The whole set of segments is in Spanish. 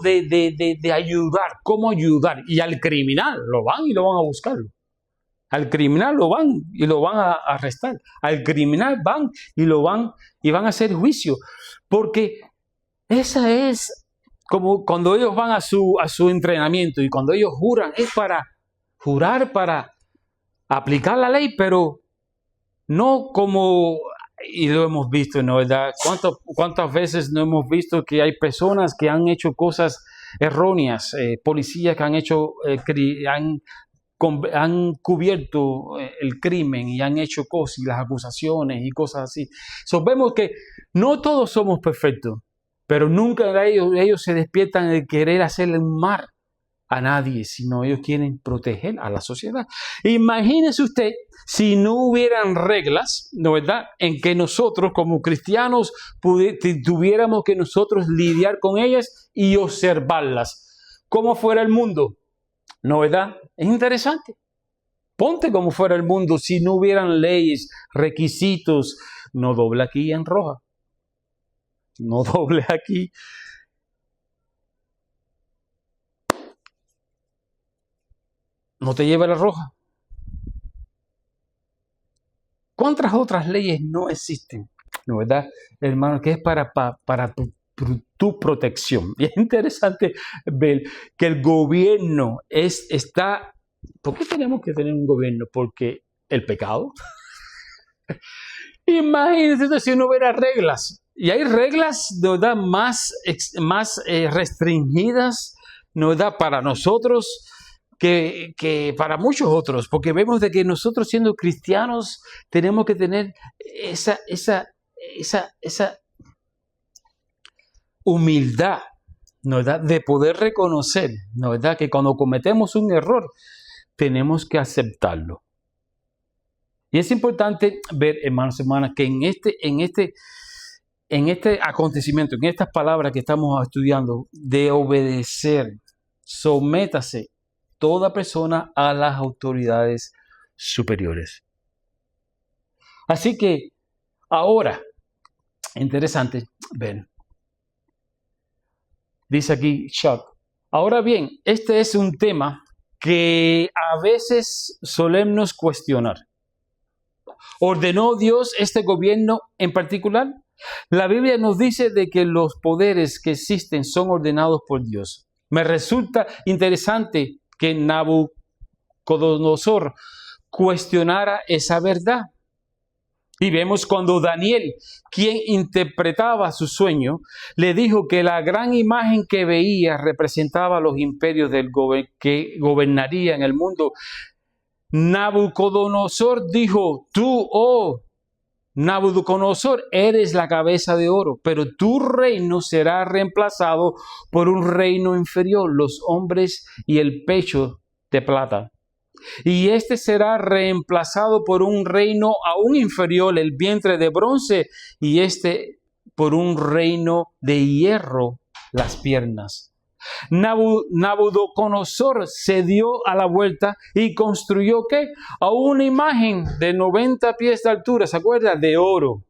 de ayudar, cómo ayudar. Y al criminal lo van y lo van a buscar. Al criminal lo van y lo van a arrestar. Al criminal van y van a hacer juicio. Porque esa es como cuando ellos van a su entrenamiento y cuando ellos juran, es para jurar, para aplicar la ley, pero no como, y lo hemos visto, ¿no? ¿Verdad? ¿Cuántas veces no hemos visto que hay personas que han hecho cosas erróneas, policías que han cubierto el crimen y han hecho cosas y las acusaciones y cosas así? Vemos que no todos somos perfectos, pero nunca ellos se despiertan de querer hacerle un mal a nadie, sino ellos quieren proteger a la sociedad. Imagínese usted si no hubieran reglas, ¿no verdad?, en que nosotros como cristianos tuviéramos que nosotros lidiar con ellas y observarlas. ¿Cómo fuera el mundo? ¿No verdad? Es interesante. Ponte como fuera el mundo si no hubieran leyes, requisitos. No doble aquí en roja. No doble aquí. No te lleve la roja. ¿Cuántas otras leyes no existen? ¿No verdad, hermano? Que es para tu protección. Y es interesante ver que el gobierno está... ¿Por qué tenemos que tener un gobierno? Porque el pecado. Imagínense si no hubiera reglas. Y hay reglas, ¿no verdad?, más restringidas, ¿no verdad?, para nosotros que para muchos otros, porque vemos de que nosotros siendo cristianos tenemos que tener esa humildad, ¿no verdad?, de poder reconocer, ¿no verdad?, que cuando cometemos un error tenemos que aceptarlo. Y es importante ver, hermanos y hermanas, que en este acontecimiento, en estas palabras que estamos estudiando, de obedecer, sométase toda persona a las autoridades superiores. Así que ahora, interesante, ven, dice aquí Chuck, ahora bien, este es un tema que a veces solemos cuestionar. ¿Ordenó Dios este gobierno en particular? La Biblia nos dice de que los poderes que existen son ordenados por Dios. Me resulta interesante que Nabucodonosor cuestionara esa verdad. Y vemos cuando Daniel, quien interpretaba su sueño, le dijo que la gran imagen que veía representaba los imperios que gobernarían el mundo. Nabucodonosor dijo: tú, oh Nabucodonosor, eres la cabeza de oro, pero tu reino será reemplazado por un reino inferior, los hombres y el pecho de plata. Y este será reemplazado por un reino aún inferior, el vientre de bronce, y este por un reino de hierro, las piernas. Nabucodonosor se dio a la vuelta y construyó ¿qué? A una imagen de 90 pies de altura, ¿se acuerda? De oro.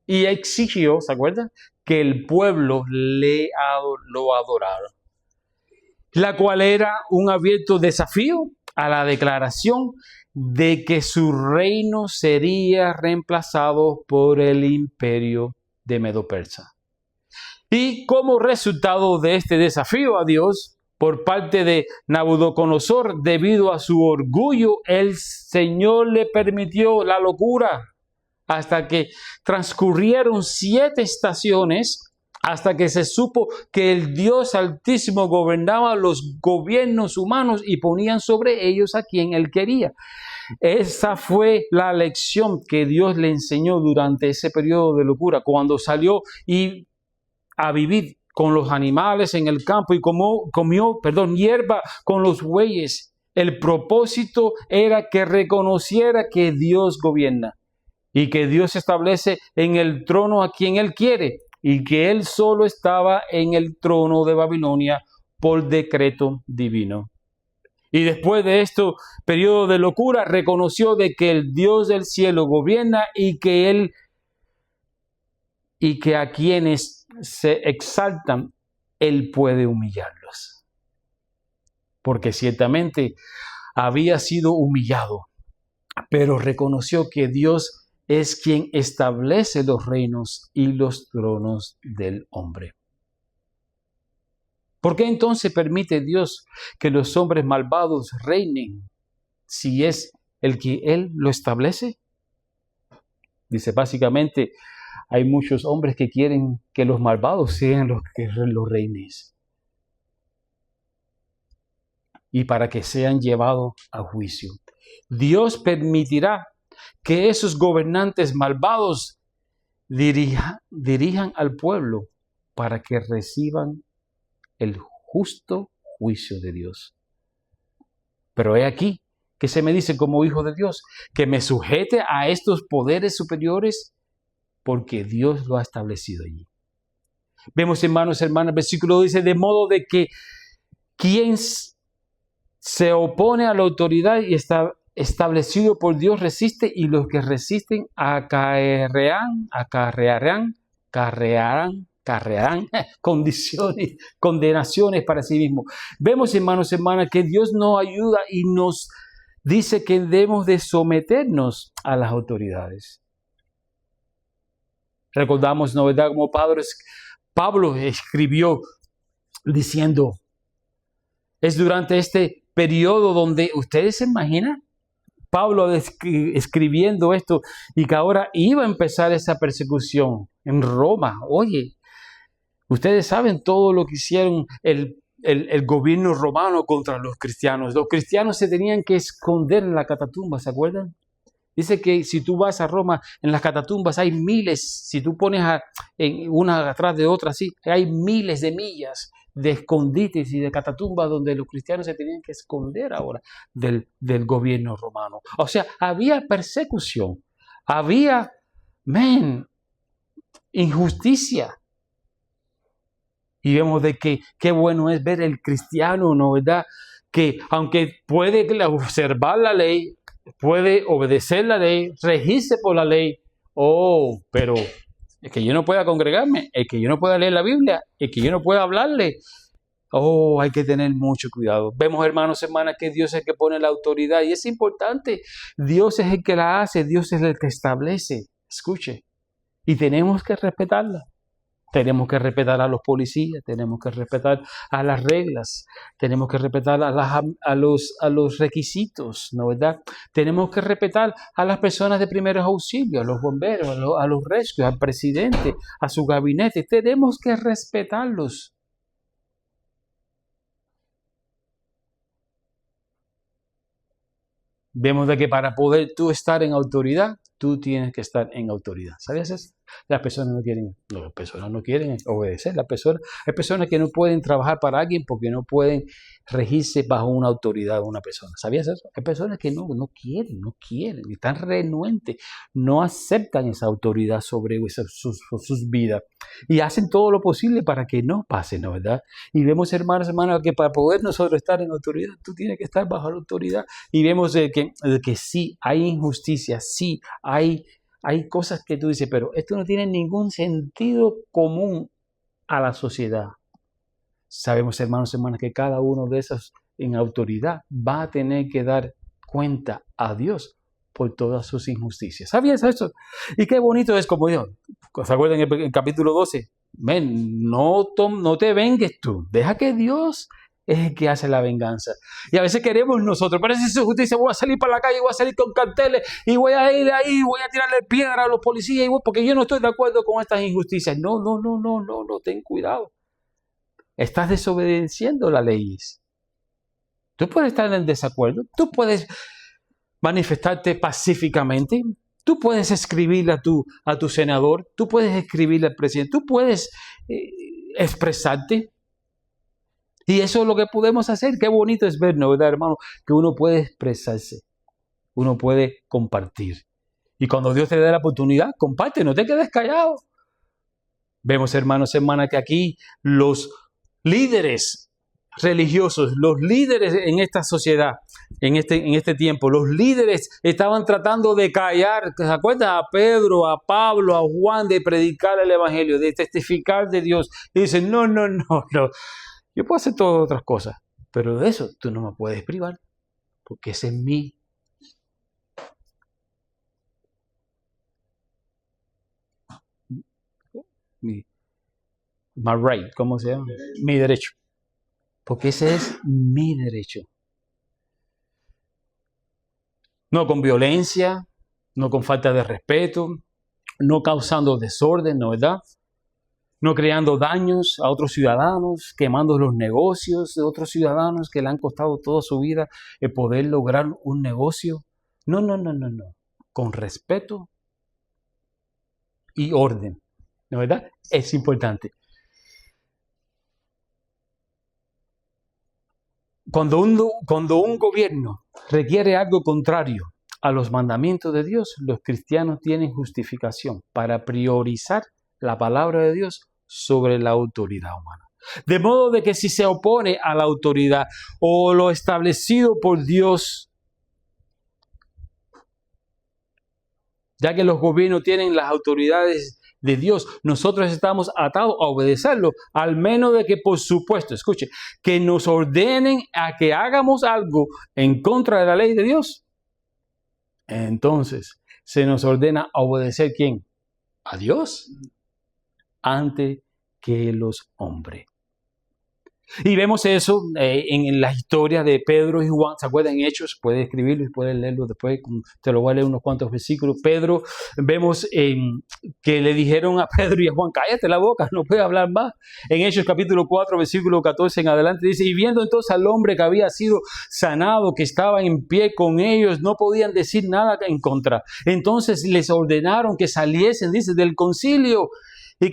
Y exigió, ¿se acuerda?, que el pueblo lo adorara. La cual era un abierto desafío a la declaración de que su reino sería reemplazado por el imperio de Medo-Persa. Y como resultado de este desafío a Dios por parte de Nabucodonosor, debido a su orgullo, el Señor le permitió la locura hasta que transcurrieron 7 estaciones, hasta que se supo que el Dios Altísimo gobernaba los gobiernos humanos y ponían sobre ellos a quien Él quería. Esa fue la lección que Dios le enseñó durante ese periodo de locura, cuando salió a vivir con los animales en el campo y comió hierba con los bueyes. El propósito era que reconociera que Dios gobierna y que Dios establece en el trono a quien Él quiere y que Él solo estaba en el trono de Babilonia por decreto divino. Y después de este periodo de locura, reconoció de que el Dios del cielo gobierna y que a quienes se exaltan Él puede humillarlos. Porque ciertamente había sido humillado, pero reconoció que Dios es quien establece los reinos y los tronos del hombre. ¿Por qué entonces permite Dios que los hombres malvados reinen si es el que Él lo establece? Dice, básicamente, hay muchos hombres que quieren que los malvados sean los que los reines y para que sean llevados a juicio. Dios permitirá que esos gobernantes malvados dirijan al pueblo para que reciban el justo juicio de Dios. Pero he aquí que se me dice como hijo de Dios, que me sujete a estos poderes superiores porque Dios lo ha establecido allí. Vemos, hermanos y hermanas, el versículo dice, de modo de que quien se opone a la autoridad y está establecido por Dios resiste, y los que resisten acarrearán condenaciones para sí mismos. Vemos, hermanos y hermanas, que Dios nos ayuda y nos dice que debemos de someternos a las autoridades. Recordamos, ¿no verdad?, como Pablo escribió diciendo, es durante este periodo donde ustedes se imaginan, Pablo escribiendo esto y que ahora iba a empezar esa persecución en Roma. Oye, ustedes saben todo lo que hicieron el gobierno romano contra los cristianos. Los cristianos se tenían que esconder en la catatumba, ¿se acuerdan? Dice que si tú vas a Roma, en las catatumbas hay miles, si tú pones una atrás de otra así, hay miles de millas de escondites y de catatumbas donde los cristianos se tenían que esconder ahora del gobierno romano. O sea, había persecución, había, injusticia. Y vemos de que qué bueno es ver el cristiano, ¿no verdad? Que aunque puede observar la ley, puede obedecer la ley, regirse por la ley, pero es que yo no pueda congregarme, es que yo no pueda leer la Biblia, es que yo no pueda hablarle. Hay que tener mucho cuidado. Vemos, hermanos y hermanas, que Dios es el que pone la autoridad y es importante. Dios es el que la hace, Dios es el que establece. Escuche, y tenemos que respetarla. Tenemos que respetar a los policías, tenemos que respetar a las reglas, tenemos que respetar a los requisitos, ¿no verdad? Tenemos que respetar a las personas de primeros auxilios, a los bomberos, a los rescues, al presidente, a su gabinete. Tenemos que respetarlos. Vemos de que para poder tú estar en autoridad, tú tienes que estar en autoridad. ¿Sabías eso? Las personas no quieren obedecer. Hay personas que no pueden trabajar para alguien porque no pueden regirse bajo una autoridad de una persona. ¿Sabías eso? Hay personas que no quieren, están renuentes, no aceptan esa autoridad sobre sus vidas y hacen todo lo posible para que no pase, ¿no verdad? Y vemos, hermanos, hermanas, que para poder nosotros estar en autoridad, tú tienes que estar bajo la autoridad. Y vemos que sí, hay injusticia, sí, hay cosas que tú dices, pero esto no tiene ningún sentido común a la sociedad. Sabemos, hermanos y hermanas, que cada uno de esos en autoridad va a tener que dar cuenta a Dios por todas sus injusticias. ¿Sabías eso? Y qué bonito es como yo. ¿Se acuerdan en el capítulo 12? No te vengues tú. Deja que Dios es el que hace la venganza. Y a veces queremos nosotros, pero si su justicia, voy a salir para la calle, voy a salir con carteles y voy a ir ahí, voy a tirarle piedra a los policías porque yo no estoy de acuerdo con estas injusticias. No, ten cuidado. Estás desobedeciendo las leyes. Tú puedes estar en desacuerdo, tú puedes manifestarte pacíficamente, tú puedes escribirle a tu senador, tú puedes escribirle al presidente, tú puedes expresarte. Y eso es lo que podemos hacer. Qué bonito es ver, ¿no verdad, hermano? Que uno puede expresarse, uno puede compartir. Y cuando Dios te dé la oportunidad, comparte, no te quedes callado. Vemos, hermanos y hermanas, que aquí los líderes religiosos, los líderes en esta sociedad, en este tiempo, los líderes estaban tratando de callar, ¿se acuerdan? A Pedro, a Pablo, a Juan, de predicar el evangelio, de testificar de Dios. Y dicen, no, yo puedo hacer todas otras cosas, pero de eso tú no me puedes privar, porque ese es mi my right, ¿cómo se llama? Mi derecho. Porque ese es mi derecho. No con violencia, no con falta de respeto, no causando desorden, ¿no verdad? No creando daños a otros ciudadanos, quemando los negocios de otros ciudadanos que le han costado toda su vida el poder lograr un negocio. No. Con respeto y orden, ¿no verdad? Es importante. Cuando un gobierno requiere algo contrario a los mandamientos de Dios, los cristianos tienen justificación para priorizar la palabra de Dios sobre la autoridad humana. De modo de que si se opone a la autoridad o lo establecido por Dios, ya que los gobiernos tienen las autoridades de Dios, nosotros estamos atados a obedecerlo, al menos de que, por supuesto, escuche, que nos ordenen a que hagamos algo en contra de la ley de Dios. Entonces, se nos ordena a obedecer ¿quién? A Dios, antes que los hombres. Y vemos eso en la historia de Pedro y Juan. ¿Se acuerdan? En Hechos, puede escribirlo y puede leerlo después. Te lo voy a leer unos cuantos versículos. Pedro, vemos que le dijeron a Pedro y a Juan, cállate la boca, no puedes hablar más. En Hechos capítulo 4, versículo 14 en adelante, dice, y viendo entonces al hombre que había sido sanado, que estaba en pie con ellos, no podían decir nada en contra. Entonces les ordenaron que saliesen, dice, del concilio y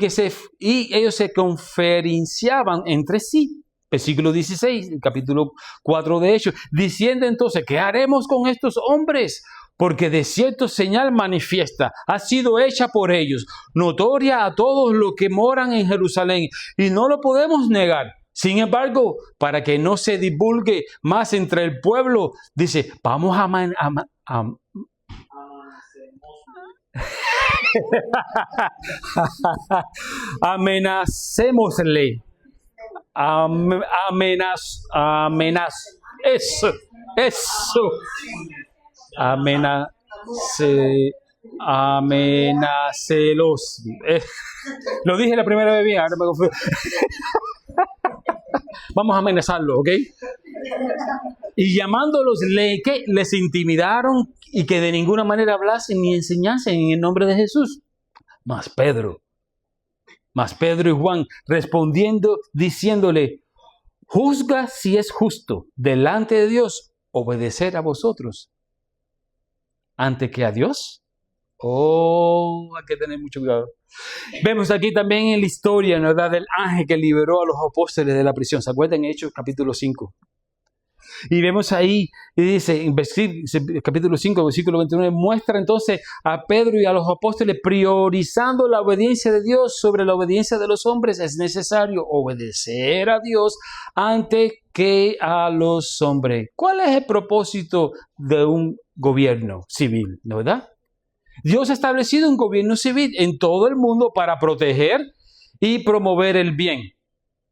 ellos se conferenciaban entre sí. Versículo 16, capítulo 4 de Hechos, diciendo entonces, ¿qué haremos con estos hombres? Porque de cierto señal manifiesta ha sido hecha por ellos, notoria a todos los que moran en Jerusalén, y no lo podemos negar. Sin embargo, para que no se divulgue más entre el pueblo, dice, vamos amenacémosle. Amenacelos. Lo dije la primera vez bien, ahora me confundo. Vamos a amenazarlo, ¿ok? Y llamándolos, que les intimidaron y que de ninguna manera hablasen ni enseñasen en el nombre de Jesús. Mas Pedro y Juan respondiendo, diciéndole, juzga si es justo delante de Dios obedecer a vosotros antes que a Dios. Hay que tener mucho cuidado. Vemos aquí también en la historia, ¿verdad?, del ángel que liberó a los apóstoles de la prisión. ¿Se acuerdan? En Hechos capítulo 5. Y vemos ahí, y dice, en capítulo 5, versículo 29, muestra entonces a Pedro y a los apóstoles priorizando la obediencia de Dios sobre la obediencia de los hombres. Es necesario obedecer a Dios antes que a los hombres. ¿Cuál es el propósito de un gobierno civil, no verdad? Dios ha establecido un gobierno civil en todo el mundo para proteger y promover el bien.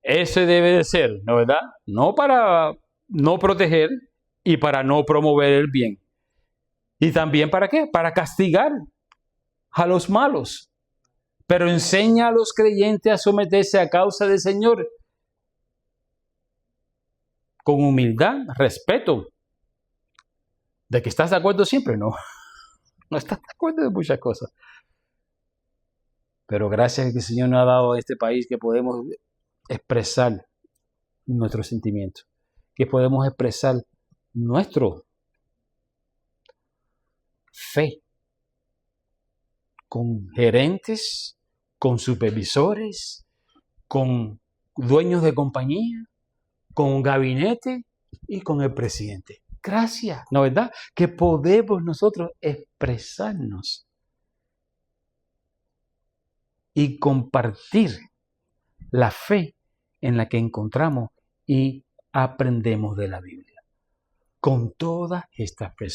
Ese debe de ser, ¿no verdad? No para no proteger y para no promover el bien. ¿Y también para qué? Para castigar a los malos. Pero enseña a los creyentes a someterse a causa del Señor con humildad, respeto. ¿De que estás de acuerdo siempre? No. No estás de acuerdo de muchas cosas. Pero gracias a que el Señor nos ha dado a este país que podemos expresar nuestros sentimientos, que podemos expresar nuestra fe con gerentes, con supervisores, con dueños de compañía, con gabinete y con el presidente. Gracias, ¿no verdad? Que podemos nosotros expresarnos y compartir la fe en la que encontramos y aprendemos de la Biblia? Con todas estas personas.